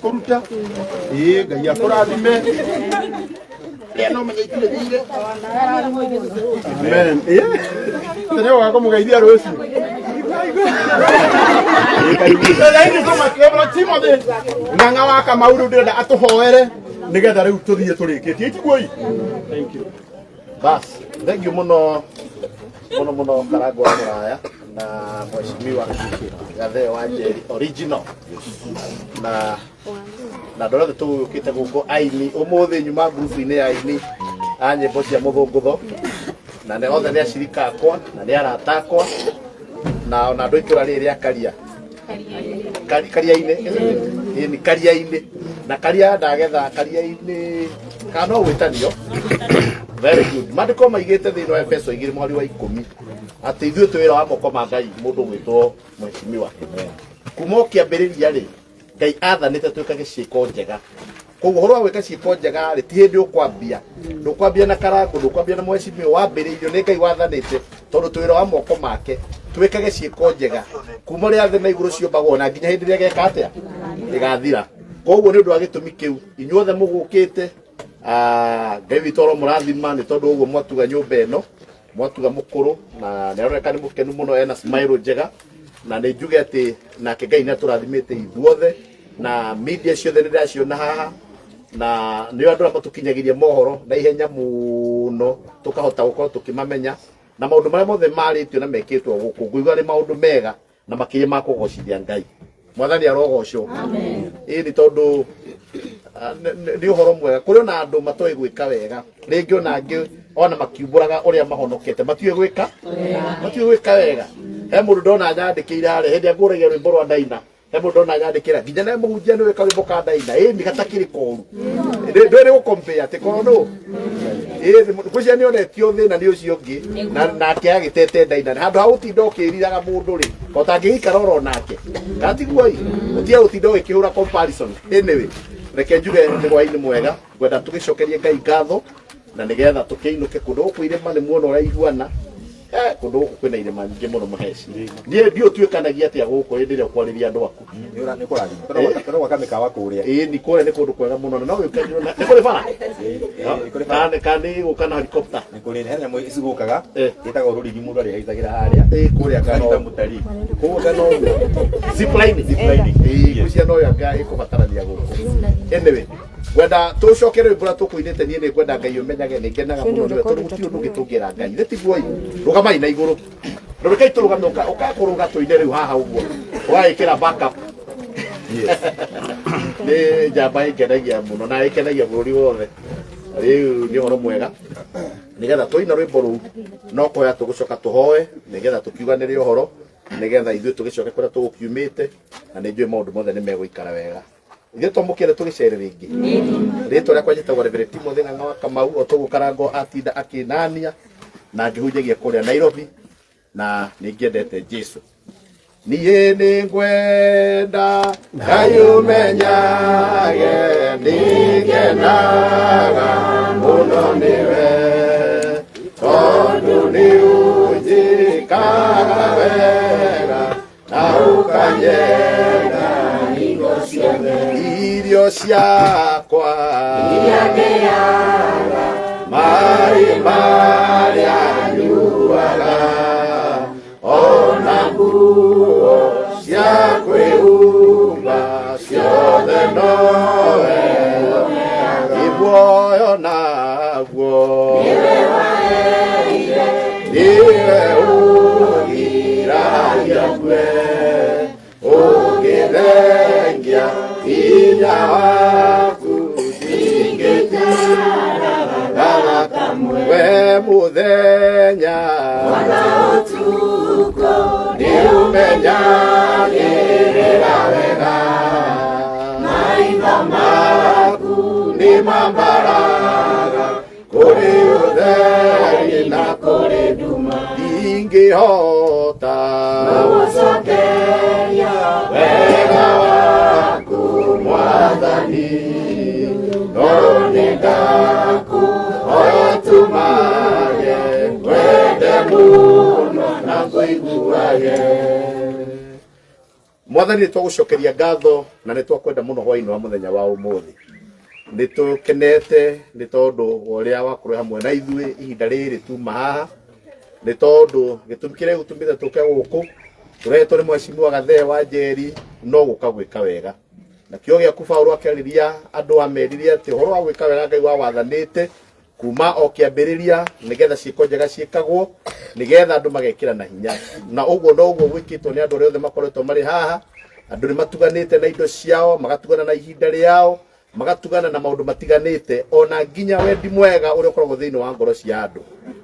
Kuruta ngai akurathime eno menyekire thire amen tene wako mugaithia ruci ngai koma kebro Timothy nganga waka mauru ndenda atuhoere nigetha riu tuthie turikitie itiguoi. Thank you bas, thank you muno Karagwa wa Muraya na mheshimiwa Gathee wa Njeri original na ndorete tukite guko aini umuthi nyuma group-ini ya aini a nyimbo cia muthungutho na ne othe ne acirika akwa na ne arata akwa na ona andu itura riri akaria karia-ini ni karia-ini na karia ndagetha karia-ini kana gwitanio very good mandiko maigite thini wa Efeso 2 mweri wa 10 ati ithuĩ twĩ wĩra wa moko ma Ngai mũndũ gwĩtwo mheshimiwa kuma kĩambĩrĩria rĩ Ngai athanĩte twĩkage ciĩko njega. Koguo ũhoro wa gwĩka ciĩko njega rĩ ti hĩndĩ ũkwambia na Karangũ, ndũkwambia na mheshimiwa, wambĩrĩirio nĩ Ngai wathanĩte tondũ twĩ wĩra wa moko make twĩkage ciĩko njega kuma rĩa thĩ na igũrũ ciũmbagwo na nginya hĩndĩ ĩrĩa geka atĩa ĩgathira. Koguo nĩ ũndũ wa gĩtũmi kĩu inyuothe mũgũkĩte Ngai witũ mũrathima nĩ tondũ ũguo mwatuga nyũmba ĩno mwatuga mũkũrũ na nĩ aroneka nĩ mũkenu mũno ena smile njega na nĩ njuge atĩ nake Ngai nĩ atũrathimĩte ithuothe na media ciothe nĩ ndĩraciona haha na nĩ andũ arĩa matũkinyagĩria mohoro na ihenya mũno tũkahota gũkorwo tũkĩmamenya na maũndũ marĩa mothe marĩtio na mekĩtwo gũkũ ngũigua nĩ maũndũ mega na makĩria ma kũgocithia Ngai. Mwathani arogocwo. Amen. Nĩ tondũ nĩ ũhoro mwega kũrĩ ona andũ matoĩ gwĩka wega rĩngĩ ona angĩ ona makiumbũraga ũrĩa mahonokete matiũĩ gwĩka wega. He mũndũ ndona nyandĩkĩire harĩa hĩndĩ ngũragia rwĩmbo rwa Ndaina, he mũndũ ndona nyandĩkĩra nginya na mũhunjia nĩ wĩka rwĩmbo ka Ndaina nĩ gatakĩrĩ koru ndũrĩ gũkompea atĩ korwo nũ kũcia nĩ onetio thĩna nĩ ũcio ũngĩ nake agĩtete Ndaina handũ ha gũtinda ũkĩriraga mũndũ rĩ ũtangĩgĩikara oro nake gatiguoi ũtiga gũtinda ũgĩkĩhũra comparison. Anyway reke njuge nĩ hwainĩ mwega ngwenda tũgĩcokerie Ngai ngatho na nĩgetha tũkĩinũke kũndũ gũkũ irĩma nĩ muona ũrĩa ihuana kũndũ gũkũ kwĩna irĩma nyingĩ mũno Mũheci. Niĩ ndiũtuĩkanagia atĩa gũkũ hĩndĩ ĩrĩa ũkwarĩria andũ aku nĩ kũrathima gwaka mĩkawa kũrĩa nĩ kũrĩa nĩ kũndũ kwega mũno no gĩũkanio nĩ kũrĩ bara kana gũka na helicopter nĩ kũrĩ he nyamũ icigũkaga ĩtagwo rũrigi mũndũ arĩhaicagĩra harĩa kũrĩa kana mũtari kũu kana zipline kũcia no yanga ĩkũbatarania gũkũ. Anyway gwenda tũcoke rwĩmbo rũrĩa tũkũinĩte niĩ nĩ ngwenda Ngai ũmenyage nĩ ngenaga mũno nĩwe tondũ gũtirĩ ũndũ ũngĩtũngĩra Ngai nĩ tiguoi. Rũgamai na igũrũ rũrĩkai tũrũgame ũkakũrũga tũine rĩu haha ũguo ũgagĩkĩra backup. Nĩ njamba ĩngenagia mũno na ĩkenagia bũrũri wothe. Rĩu nĩ ũhoro mwega nĩgetha tũina rwĩmbo rũu no kũhoya tũgũcoka tũhoe nĩgetha tũkiuganĩre ũhoro nĩgetha ithuĩ tũgĩcoke kũrĩa tũgũkiumĩte na nĩ njũĩ maũndũ mothe nĩ megũikara wega. Ithuĩ twamũkĩre tũgĩcere rĩngĩ rĩtwa rĩakwa njĩtagwo Reverend Timothy Ng'ang'a wa Kamau o tũguo Karangũ atinda akĩnania na ngĩhunjagia kũrĩa Nairobi na nĩ ngĩendete Jesũ. Niĩ nĩ ngwenda Ngai ũmenyage nĩngenaga mũno nĩwe tondũ nĩ ũnjĩkaga wega na ũkanyenga irio ciakwa iria ndĩaga maĩ marĩa nyuaga ona nguo cia kwĩhumba ciothe nowe imuoyo naguo nĩwe waheire nĩwe ũgiragia kwe ũngĩthengia hinya waku ingĩtiraga kamwe we mũthenya wana ũtukũ nĩ ũmenyagĩrĩra wega maitho maku nĩ mambaraga kũrĩ ũtheri na kũrĩ nduma ingĩhota gũgũcokeria wega waku Mwathani no nĩ ngakũhoya tumage kwende mũno na ngũiguage. Mwathani nĩ twagucokeria ngatho na nĩ twakwenda mũno hwaĩ-inĩ wa mũthenya wa ũmũthĩ. Nĩ tũkenete nĩ tondũ ũrĩa wakorwo hamwe na ithuĩ ihinda rĩrĩ tuma haha, nĩ tondũ gĩtũmi kĩrĩa gĩtũmĩte tũke gũkũ tũretwo nĩ Mheshimiwa Gathee wa Njeri no gũka gwĩka wega. Na kĩo gĩaku Paũlũ akĩarĩria andũ ameririe atĩ ũhoro wa gwĩka wega Ngai wathanĩte kuma o kĩambĩrĩria nĩgetha ciĩko njega ciĩkagwo nĩgetha andũ magekĩra na hinya. Na ũguo no ũguo gwĩkĩtwo nĩ andũ arĩa othe makoretwo marĩ haha. Andũ nĩ matuganĩte na indo ciao, magatugana na ihinda rĩao, magatugana na maũndũ matiganĩte, ona nginya wendi mwega ũrĩa ũkoragwo thĩinĩ wa ngoro cia andũ.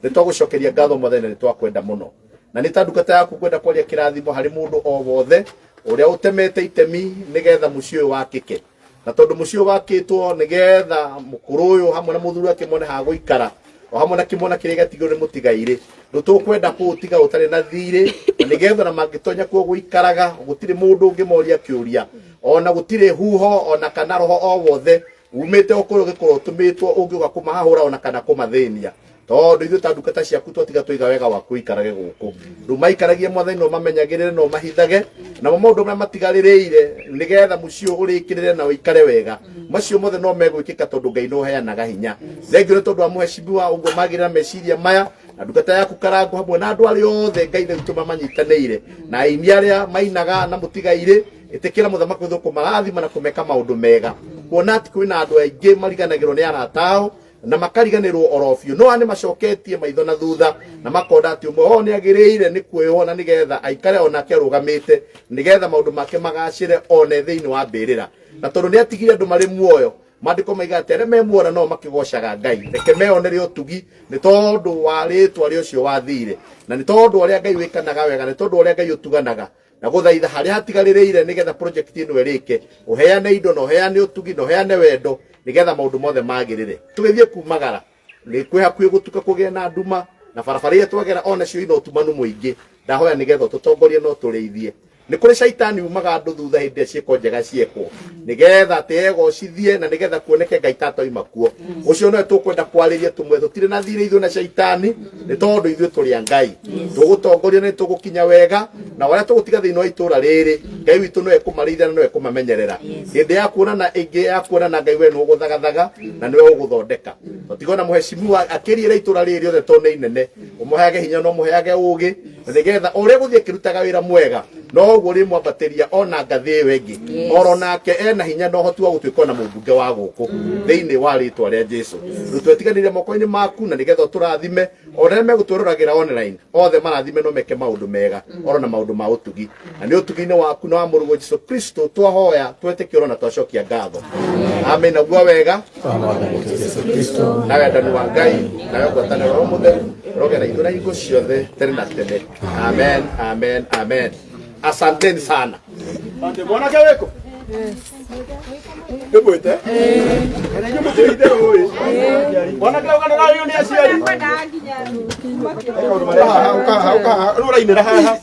Nĩ twagũcokeria ngatho Mwathani, nĩ twakwenda mũno. Na nĩ ta ndungata yaku kwenda kwaria kĩrathimo harĩ mũndũ o wothe ũrĩa ũtemete itemi nĩgetha mũciĩ ũyũ wakĩke. Na tondũ mũciĩ ũyũ wakĩtwo nĩgetha mũkũrũ ũyũ hamwe na mũthuri wake mone ha gũikara, o hamwe na kĩmwana kĩrĩa gĩatigĩrwo nĩ mũtigairĩ, tũkwenda kũũtiga ũtarĩ na thirĩ, nĩgetha na mangĩtonya kuo gũikaraga gũtirĩ mũndũ ũngĩmoria kĩũria, ona gũtirĩ huho ona kana roho o wothe umĩte okũrĩa ũgĩkorwo ũtũmĩtwo ũngĩũka kũmahahũra ona kana kũmathĩnia. Tondũ ithuĩ ta ndungata ciaku twatiga tũiga wega waku ikarage gũkũ. Rĩu maikaragie Mwathani no mamenyagĩrĩre no mahithage, na maũndũ marĩa matigarĩrĩire nĩgetha mũciĩ ũrĩkĩrĩre na ũikare wega. Macio mothe no megwĩkĩka tondũ Ngai no heanaga hinya. Thengio nĩ tondũ wa Mheshimiwa ũguo magĩrĩra meciria maya, na ndungata yaku Karangũ hamwe na andũ arĩa othe Ngai witũ mamanyitanĩire, na aini arĩa mainaga na mũtigairĩ, ĩtĩkĩra Mũthamaki witũ kũmarathima na kũmeka maũndũ mega. Kuona atĩ kwĩna andũ aingĩ mariganagĩrwo nĩ arata ao na makariganĩrwo orofio, no nĩ macoketie maitho na thutha na makonda atĩ ũmwe wao nĩ agĩrĩire nĩ kuoywo nĩgetha aikare onake arũgamĩte nĩgetha maũndũ make magacĩre one thĩinĩ wa mbĩrĩra. Na tondũ nĩ atigire andũ marĩ muoyo, maandĩko maiga atĩ arĩa memuona no makĩgocaga Ngai, reke meonere ũtugi nĩ tondũ wa rĩĩtwa rĩa ũcio wathire, na nĩ tondũ ũrĩa Ngai wĩkanaga wega, nĩ tondũ ũrĩa Ngai ũtuganaga na gũthaitha harĩa hatigarĩrĩire nĩgetha project ĩno ĩrĩke, ũheane indo na ũheane ũtugi na ũheane wendo nĩgetha maũndũ mothe magĩrĩre. Tũgĩthiĩ kumagara nĩ kwĩ hakuhĩ gũtuka kũgĩa na nduma na barabara iria twagera onacio ina ũtumanu mũingĩ. Ndahoya nĩgetha tũtongorie no tũrĩithie. Nĩ kũrĩ caitani umaga andũ thutha hĩndĩ ciĩko njega ciekwo nĩgetha atĩ egocithie na nĩgetha kuoneke Ngai tatoima kuo. Ũcio no tũkwenda kwarĩria tũmwe tũtirĩ na thirĩ ithuĩ na caitani, nĩ tondũ ithuĩ tũrĩ a Ngai. Tũgũtongoria nĩ tũgũkinya wega, na wala tũgũtiga thĩinĩ wa itũra rĩrĩ Ngai witũ no ekũmarĩithia na no ekũmamenyerera. Hĩndĩ ya kuonana ĩngĩ ya kuonana Ngai we nĩ ũgũthagathaga na nĩwe ũgũthondeka. Tũtigona Mheshimiwa akĩrĩra itũra rĩrĩ rĩothe tondũ nĩ inene, ũmũheage hinya no mũheage ũũgĩ nĩgetha ũrĩa gũthiĩ kĩrutaga wĩra mwega no ũguo rĩmwambatĩria ona ngathĩ ĩyo ĩngĩ, oro nake ena hinya no ũhoti wa gũtuĩka ona mũmbunge wa gũkũ thĩinĩ wa rĩĩtwa rĩa Jesũ. Rĩu twetiganĩire moko-inĩ maku na nĩgetha ũtũrathime, ona arĩa megũtũroragĩra online othe marathime no meke maũndũ mega oro na maũndũ ma ũtugi, na nĩ ũtugi-inĩ waku na wa mũrũgwo Jesũ Kristo twahoya twetĩkia na twacokia ngatho. Amen. Naguo wega na wendani wa Ngai na ngwatanĩro ya mũtheru rogera ithuĩ na hingo ciothe tene na tene. Amen, amen, amen. Asanteni sana. Asante mwanake weko. Ndebwete? Kana nyuma tuite hoye. Mwanake ukana na yoni aciari. Urainira haha.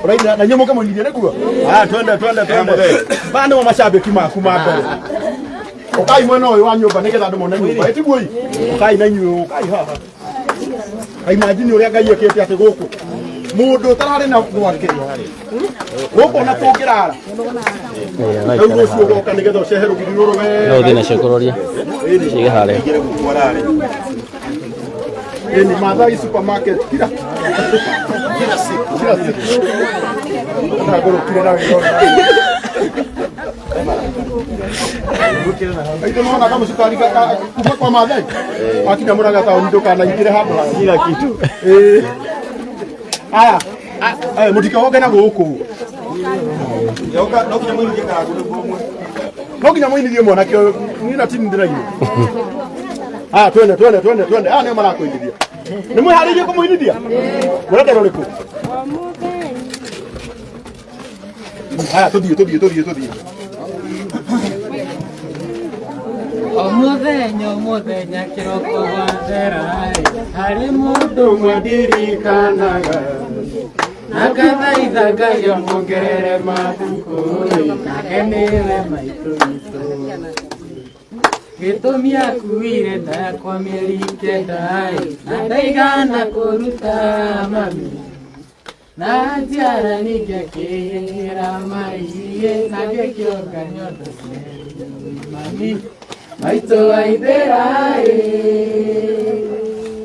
Urainira na nyomo kama ngirie nakuo. Twende. Bana wa mashabiki maku ma mbere. Ukai mwena uyu wa nyumba nigetha andu mone nyumba. Etiguo yi. Ukai na nyuo, ukai haha. Imagine uria Ngai ekete ati guku. Mundu tarari na gwake guko na tungirara rĩu rũciũ ũgoka nĩgetha ũcehe rũgiri rũrũ wega no ũthiĩ nacio kũroria cige harĩa ni Maathai supermarket kila siku nagũrũkire na Aito naona kama sukari kuma kwa Maathai akina mũraga taoni ndũkanaingĩre handũ kila kitu aya mũtikaoke na gũkũ no kinya mũinithie Karangũ nĩguo ũmwe no kinya mũinithie mwanake niĩ na tini ndĩraigua twende aya nĩo marakũinithia nĩ mwĩharĩirie kũmũinithia mũrendera ũrĩkũ aya tũthiĩ Omuthenya kĩroko gwathera harĩ mũndũ ũmwe ndirikanaga nakathaitha Ngai amwongerere matukũ nake nĩwe maitũ witũ gĩtũmi akuire nda kwa mĩeri 9 na ndaigana kũruta mami na njara ningekira maiye na ngekionga nyondo mami maito aitherai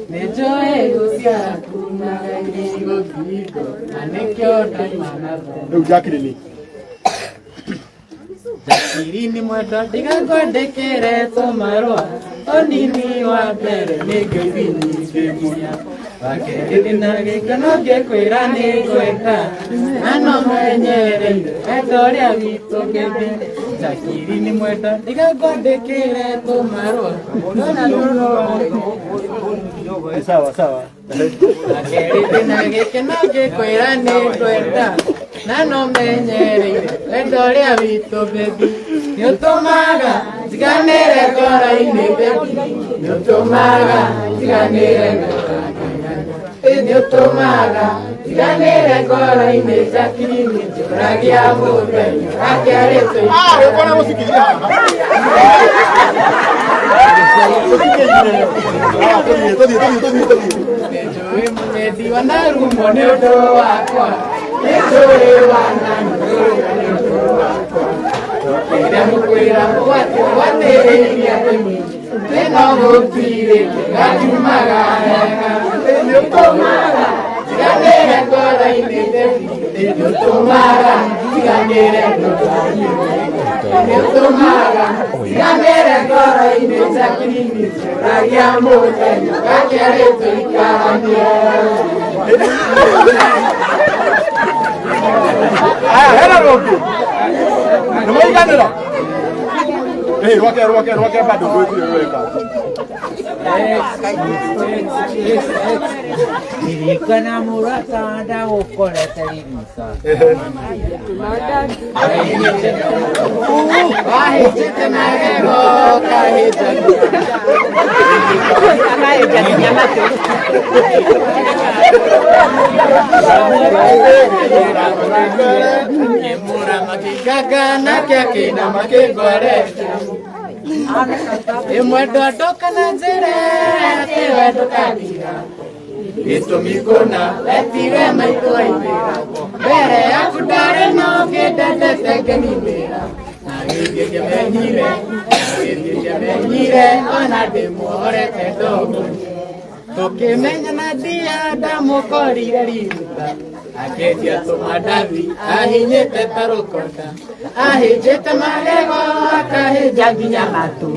nejoe gucia kuna irigo kiko na nekionda imana Rĩu Jackie nĩ Jakiri ni mwendo ndigakwandĩkĩre tũmarũa ũnini wa mbere nĩ ngĩthini ngĩmunya wakerĩ ndĩna gĩkeno ngĩkwĩra nĩ ngwenda na no menyereire wendo ũrĩa witũ ngĩthi Jakiri ni mwendo ndigakwandĩkĩre tũmarũa sawa sawa. wakerĩ ndĩna gĩkeno ngĩkwĩra nĩ ngwenda na no menyereire wendo ũrĩa witũ ngĩthi nĩũtũmaga njiganĩre ngoro-inĩ nĩũtũmaga njiganĩre nĩũtũmaga njiganĩre ngoro-inĩ Jakiri njũragia mũthenya akĩarĩtwo Mbona mũsikithia haha? nĩnjũĩ mũgendi wanarumwo nĩ ũndũ wakwa nĩnjũĩ wanarumwo nĩ ũndũ wakwa ĩrĩa mũkwĩra mũgwatĩrĩria thĩmi ĩno gũtirĩte gakiumaga wega nĩũtũmaga njiganĩre ngoro-inĩ nĩũtũmaga njiganĩre ngoro-inĩ nĩũtũmaga njiganĩre ngoro-inĩ Jakiri njũragia mũthenya gakĩarĩtwo ikaranie Hena rũngĩ. Nĩ mũiganĩra? Rwake bado rwĩka. Ririkana mũrata ndagũkorete ririka wahĩnjĩte magego kahĩnjania matũ nyemũra makĩnganga nake akĩina makĩngorete ĩmwe ndondoka na njĩra atĩwe ndũkathira gĩtũmi kũna wetire maitũ aithĩra mbere yaku ndarĩ no kĩndendete ngĩninĩra na gĩthiĩ ngĩmenyire ona ndĩmuohorete ndogo tũkĩmenya na ndia ndamũkorire riruta akendia tũmandathi ahinyĩte ta rũkonda ahĩnjĩte magego akahĩnja nginya matũ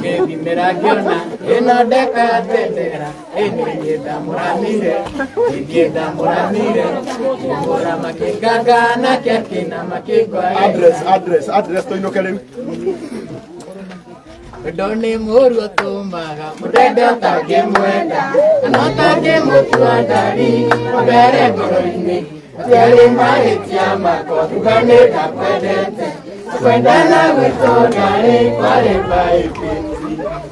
ngĩthimĩra ngĩona ĩno ndekatendera ĩniĩ ndamũramire mũra makĩnganga nake akĩna makĩngwa Address tũinũke rĩu. wendo nĩ mũru ũtũmaga mũndende ũtangĩmwenda kana ũtangĩmũtua ndari mbere ngoro-inĩ Tiarĩ mahĩtia makwa tuganĩ ndakwendete kwendana gwitũ ndarĩ kwarĩ mahĩbĩti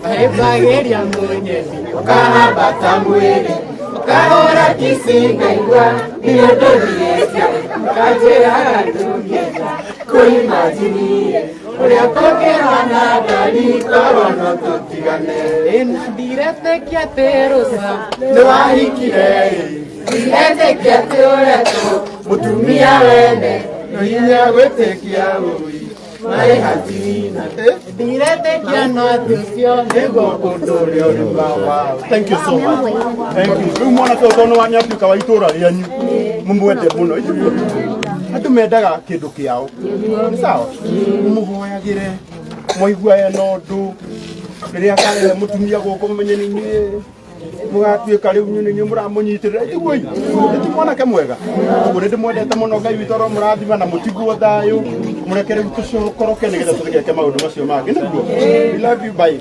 mahĩbagĩria mũnyeni ũkahambata mwĩrĩ ũkahũra kici ngaigua nĩyo ndũthirĩtie ũkanjĩraga ndũngĩenda kũimajinire ũrĩa kũngĩhana ndari korwo no tũtigane ĩna ndiretĩkia atĩ rũca nĩwahikire ndiretĩkia atĩ ũretwo mũtumia wene no hinya gwĩtĩkia ũi marĩ hatirina ndiretĩkia no atĩ ũcio nĩguo ũndũ ũrĩa ũrĩ wao. Thank you so much. Thank you. Rĩu mwanake ũcio nĩ wanyatuĩka wa itũũra rĩanyu mũmwende mũno. Andũ mendaga kĩndũ kĩao. Nĩ sawa? Mũhoyagĩre mwaigua ena ũndũ rĩrĩa akarehe mũtumia gũkũ mũmenye nĩ inyuĩ mũgatuĩka rĩu nĩ inyuĩ mũramũnyitĩrĩra iguo ti mwanake mwega ũguo nĩ ndĩmwendete mũno Ngai witũ oro mũrathima na mũtigwo thayũ mũreke rĩu tũcokoroke nĩgetha tũgeke maũndũ macio mangĩ nĩguo we love you bye.